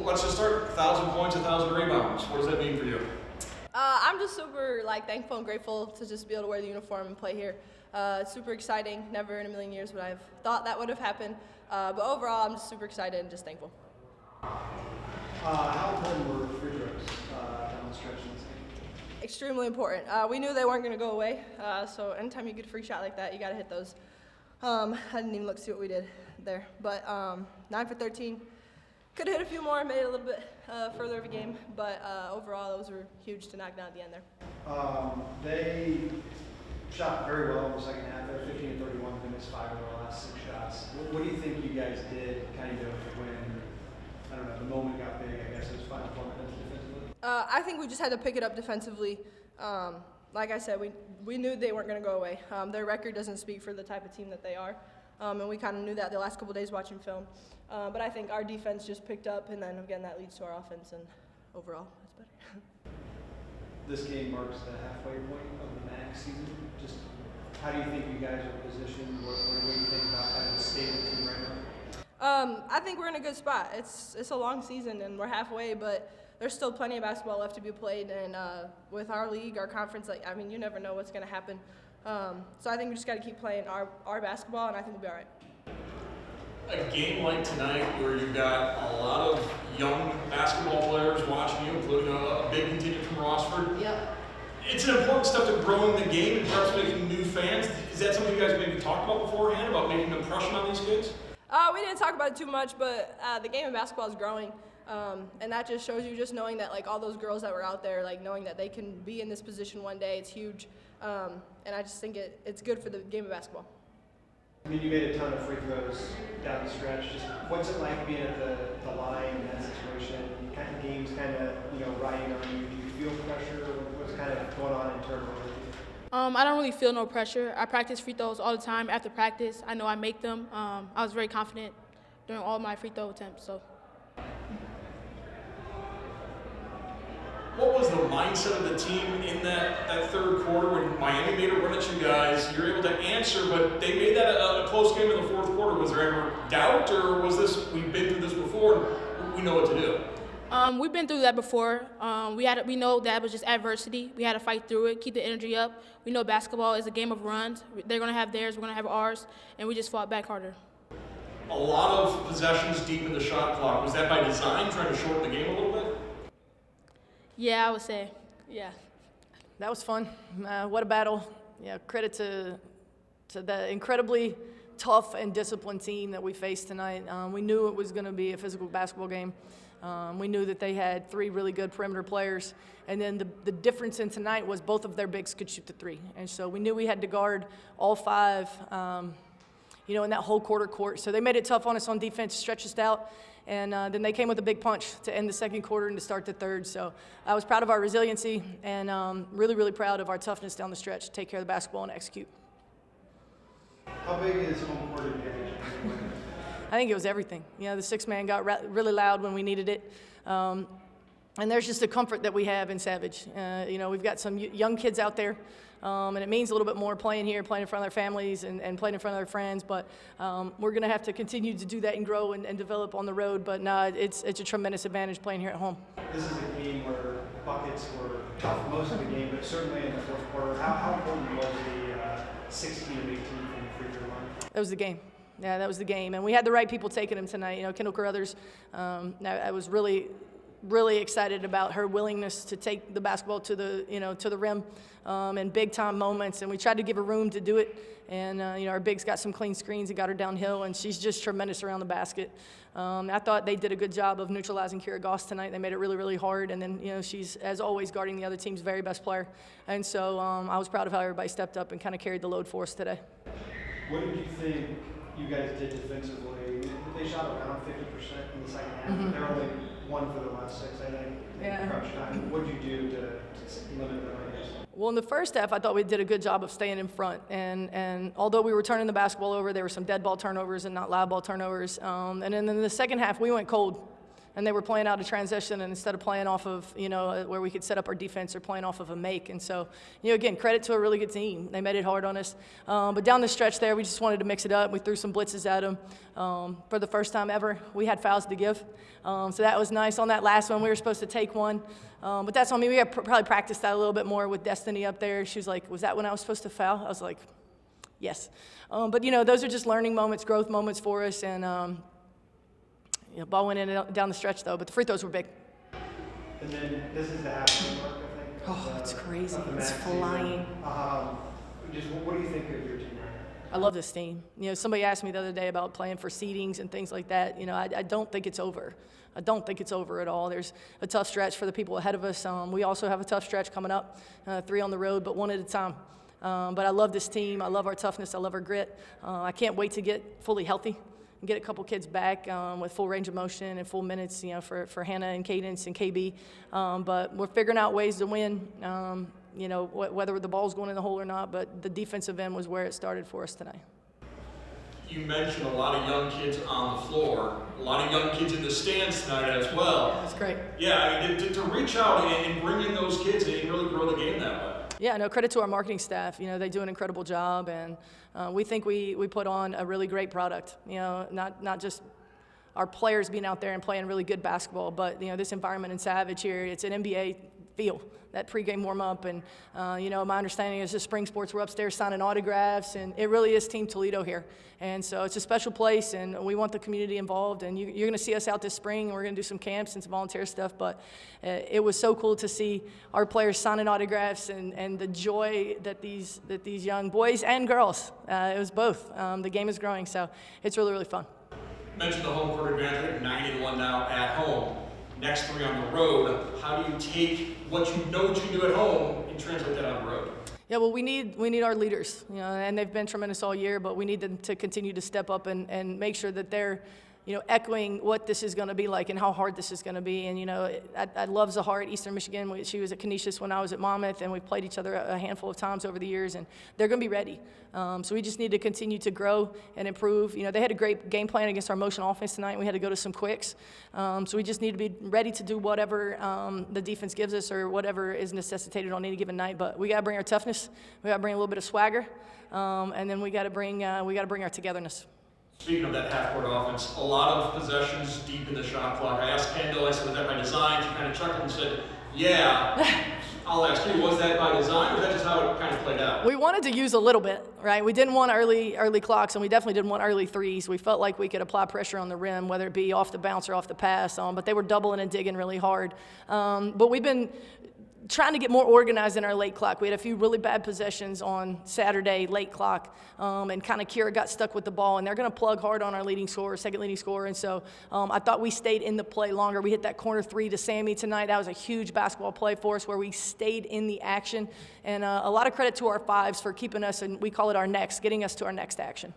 let's just start. 1,000 points, 1,000 rebounds. What does that mean for you? I'm just super thankful and grateful to just be able to wear the uniform and play here. It's super exciting. Never in a million years would I have thought that would have happened. But overall, I'm just super excited and just thankful. How important were free throws down the stretch in this game? Extremely important. We knew they weren't going to go away. So anytime you get a free shot like that, you got to hit those. I didn't even look to see what we did there. But 9 for 13. Could have hit a few more, made it a little bit further of a game, but overall those were huge to knock down at the end there. They shot very well in the second half. They're 15 and 31. They missed 5 of their last 6 shots. What do you think you guys did kind of when, I don't know, the moment got big, I guess it was final 4 minutes defensively? I think we just had to pick it up defensively. Like I said, we knew they weren't going to go away. Their record doesn't speak for the type of team that they are. And we kind of knew that the last couple days watching film. But I think our defense just picked up, and then again that leads to our offense, and overall it's better. This game marks the halfway point of the MAC season. Just how do you think you guys are positioned? What do you think about kind of the state of the team right now? I think we're in a good spot. It's a long season, and we're halfway, but there's still plenty of basketball left to be played. And with our league, our conference, you never know what's going to happen. So I think we just got to keep playing our basketball, and I think we'll be all right. A game like tonight where you've got a lot of young basketball players watching you, including a big contingent from Rossford. Yep. It's an important step to growing the game and perhaps making new fans. Is that something you guys maybe talked about beforehand, about making an impression on these kids? We didn't talk about it too much, but the game of basketball is growing. And that just shows you just knowing that all those girls that were out there, knowing that they can be in this position one day, it's huge. And I just think it's good for the game of basketball. I mean, you made a ton of free throws down the stretch. Just what's it like being at the line in that situation? Kind of games riding on you. Do you feel pressure? What's kind of going on internally? I don't really feel no pressure. I practice free throws all the time. After practice, I know I make them. I was very confident during all my free throw attempts. So. What was the mindset of the team in that third quarter when Miami made a run at you guys? You were able to answer, but they made that a close game in the fourth quarter. Was there ever doubt, or was this, we've been through this before and we know what to do? We've been through that before. We know that was just adversity. We had to fight through it, keep the energy up. We know basketball is a game of runs. They're going to have theirs, we're going to have ours, and we just fought back harder. A lot of possessions deep in the shot clock. Was that by design, trying to shorten the game a little bit? Yeah, I would say, yeah. That was fun. What a battle. Yeah, credit to the incredibly tough and disciplined team that we faced tonight. We knew it was going to be a physical basketball game. We knew that they had 3 really good perimeter players. And then the difference in tonight was both of their bigs could shoot the 3. And so we knew we had to guard all 5, in that whole quarter court. So they made it tough on us on defense, stretched us out. And then they came with a big punch to end the second quarter and to start the third. So I was proud of our resiliency and really, really proud of our toughness down the stretch to take care of the basketball and execute. How big is home court advantage? I think it was everything. The 6-man got really loud when we needed it. And there's just a comfort that we have in Savage. We've got some young kids out there. And it means a little bit more playing here, playing in front of their families and playing in front of their friends. But we're going to have to continue to do that and grow and develop on the road. But no, it's a tremendous advantage playing here at home. This is a game where buckets were tough most of the game, but certainly in the fourth quarter. How important was the 16 of 18 from the free throw line? That was the game. Yeah, that was the game. And we had the right people taking them tonight. Kendall Carruthers, I was really excited about her willingness to take the basketball to the rim in big time moments, and we tried to give her room to do it. And our bigs got some clean screens and got her downhill, and she's just tremendous around the basket. I thought they did a good job of neutralizing Kira Goss tonight. They made it really, really hard, and then she's as always guarding the other team's very best player. And so I was proud of how everybody stepped up and kind of carried the load for us today. What did you think you guys did defensively? They shot around 50% in the second half. Mm-hmm. They're only 1 for the last 6, I think. Yeah. Crunch time. What did you do to limit them, I guess? Well, in the first half, I thought we did a good job of staying in front. And although we were turning the basketball over, there were some dead ball turnovers and not live ball turnovers. And then in the second half, we went cold. and they were playing out of transition, and instead of playing off of, where we could set up our defense, or playing off of a make. And so, again, credit to a really good team. They made it hard on us. But down the stretch there, we just wanted to mix it up. We threw some blitzes at them. For the first time ever, we had fouls to give. So that was nice. On that last one, we were supposed to take one. But that's on me. We had probably practiced that a little bit more with Destiny up there. She was like, was that when I was supposed to foul? I was like, yes. But, those are just learning moments, growth moments for us. And ball went in down the stretch, though. But the free throws were big. And then this is the halfway mark, I think. Oh, it's crazy. Of the It's MAC flying. Season. Just what do you think of your team right now? I love this team. Somebody asked me the other day about playing for seedings and things like that. I don't think it's over. I don't think it's over at all. There's a tough stretch for the people ahead of us. We also have a tough stretch coming up, 3 on the road, but 1 at a time. But I love this team. I love our toughness. I love our grit. I can't wait to get fully healthy and get a couple kids back with full range of motion and full minutes, for Hannah and Cadence and KB. But we're figuring out ways to win, whether the ball's going in the hole or not. But the defensive end was where it started for us tonight. You mentioned a lot of young kids on the floor, a lot of young kids in the stands tonight as well. That's great. Yeah, I mean, to reach out and bring in those kids and really grow the game that way. Yeah, no, credit to our marketing staff. They do an incredible job, and we think we put on a really great product. Not just our players being out there and playing really good basketball, but this environment in Savage here, it's an NBA feel. That pregame warm-up, and my understanding is the spring sports were upstairs signing autographs, and it really is Team Toledo here. And so it's a special place, and we want the community involved. And you're going to see us out this spring. We're going to do some camps and some volunteer stuff, but it was so cool to see our players signing autographs and the joy that these young boys and girls. It was both. The game is growing, so it's really, really fun. You mentioned the home court advantage, 9-1 now at home. Next 3 on the road. How do you take what you do at home and translate that on the road? Yeah, well, we need our leaders, and they've been tremendous all year, but we need them to continue to step up and make sure that they're, echoing what this is going to be like and how hard this is going to be. And, I love Zahar at Eastern Michigan. She was at Canisius when I was at Monmouth, and we've played each other a handful of times over the years, and they're going to be ready. So we just need to continue to grow and improve. They had a great game plan against our motion offense tonight. We had to go to some quicks. So we just need to be ready to do whatever the defense gives us or whatever is necessitated on any given night. But we got to bring our toughness. We got to bring a little bit of swagger, and then we got to bring our togetherness. Speaking of that half-court offense, a lot of possessions deep in the shot clock. I asked Kendall, I said, was that by design? She kind of chuckled and said, yeah. I'll ask you, was that by design, or was that just how it kind of played out? We wanted to use a little bit, right? We didn't want early clocks, and we definitely didn't want early threes. We felt like we could apply pressure on the rim, whether it be off the bounce or off the pass, but they were doubling and digging really hard. But we've been trying to get more organized in our late clock. We had a few really bad possessions on Saturday, late clock, and kind of Kira got stuck with the ball, and they're going to plug hard on our second leading scorer, and so I thought we stayed in the play longer. We hit that corner 3 to Sammy tonight. That was a huge basketball play for us where we stayed in the action, and a lot of credit to our 5s for keeping us, and we call it our next, getting us to our next action.